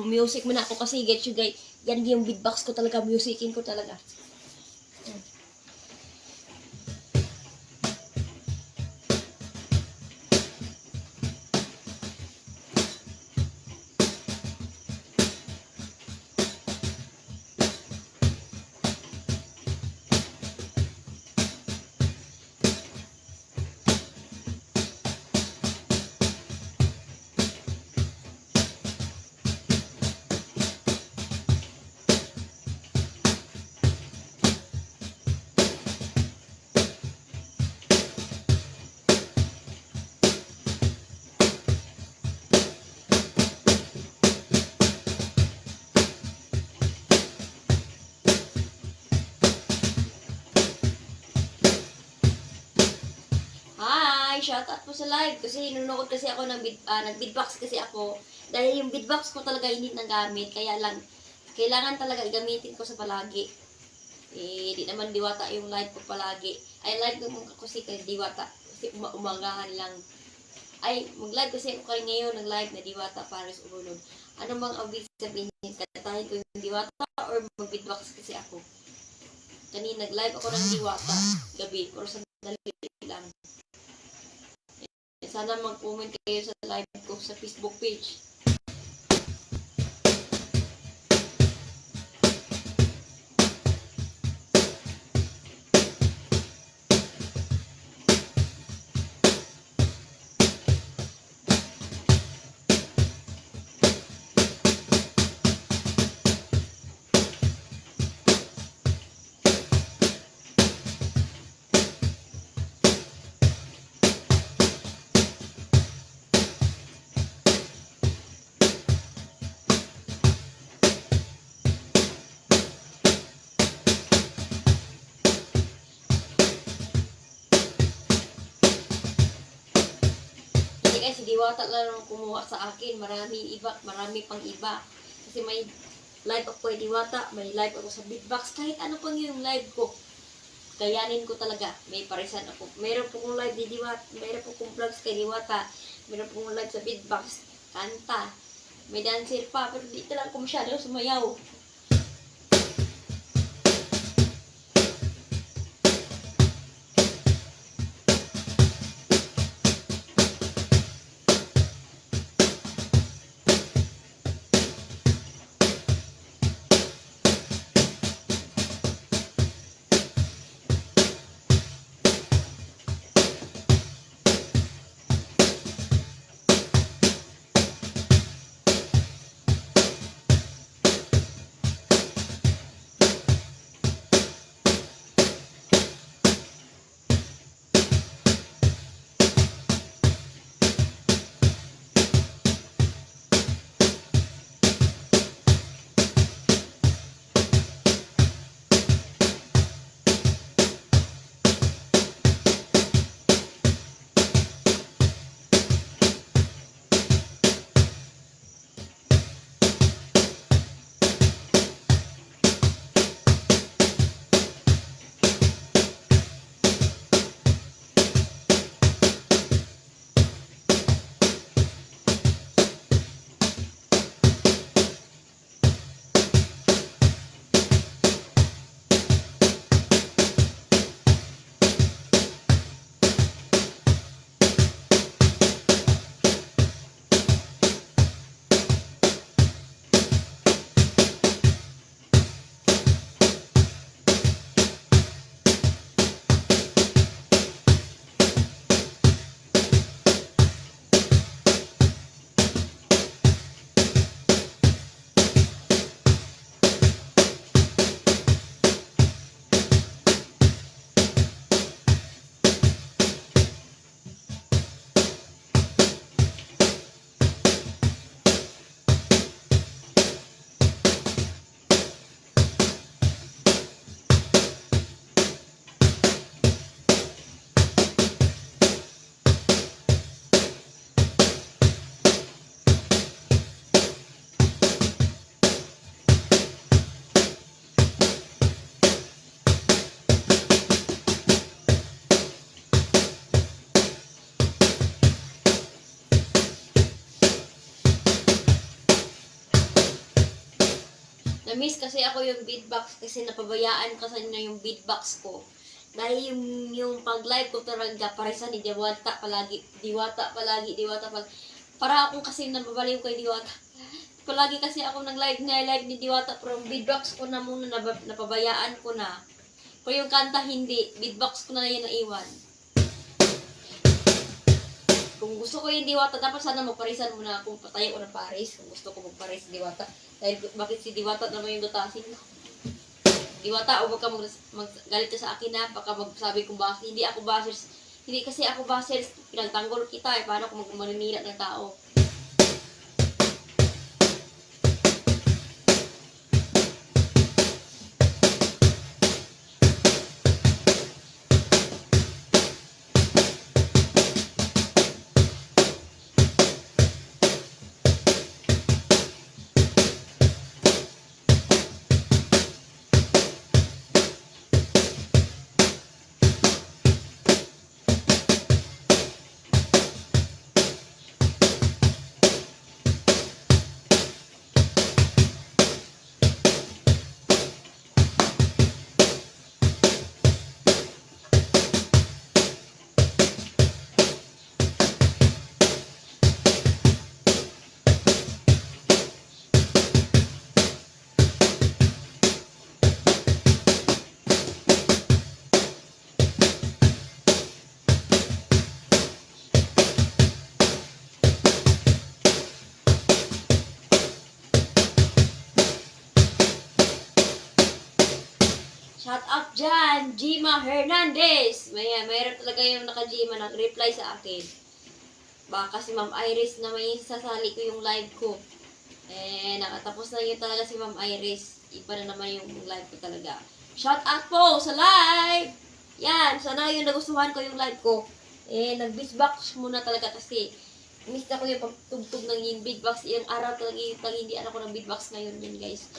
music muna ako kasi get you guys. Yan yung beatbox ko talaga, musicin ko talaga. Shout out po sa live kasi nanonood kasi ako ng nag-beatbox kasi ako dahil yung beatbox ko talaga hindi nagamit kaya lang kailangan talaga gamitin ko sa palagi. Di naman diwata yung live ko palagi. Ay live ko mong kasi kay diwata kasi umagahan lang. Ay mag-live kasi ako kayo ngayon nag-live na diwata Paris Ubulod. Ano bang abig sabihin? Katahin ko yung diwata or mag-beatbox kasi ako? Kanina nag-live ako ng diwata gabi or sandali lang. Sana mag-comment kayo sa live ko sa Facebook page. Si Diwata lang kumuha sa akin. Marami pang iba. Kasi may live ako kay Diwata, may live ako sa beatbox. Kahit ano pang yung live ko, kayanin ko talaga. May parisan ako. Meron po kong live di Diwata, meron po kong vlogs kay Diwata, meron po kong live sa beatbox, kanta. May dancer pa, pero di talaga ko masyado sumayaw. Na-miss kasi ako yung beatbox kasi napabayaan kasi na yung beatbox ko. Dahil yung pag-live ko talaga parisa ni Diwata palagi. Diwata palagi. Para akong kasi nababaliw kay Diwata. Palagi kasi ako nag-live ni Diwata pero yung beatbox ko na muna napabayaan ko na. Pero yung kanta hindi. Beatbox ko na yun naiwan. Kung gusto ko yung Diwata, dapat sana magparisan muna akong patayo ko ng Paris. Kung gusto ko magparis si Diwata. Dahil bakit si Diwata naman yung dutasin ko? Diwata, o baka magalit ka sa akin na, baka magsabi kong bakit. Hindi kasi ako basers, pinagtanggol kita eh, paano kung maninira ng tao. Shout out dyan, Jima Hernandez. Mayroon talaga yung naka-Jima nag-reply sa akin. Baka si Ma'am Iris na may sasali ko yung live ko. Eh, nakatapos na yun talaga si Ma'am Iris. Iba na naman yung live ko talaga. Shout out po sa live! Yan, sana yung nagustuhan ko yung live ko. Eh, nag-beatbox muna talaga kasi miss na ko yung pagtugtog ng yung beatbox. Yung araw talaga hindi ako ng beatbox ngayon yun guys.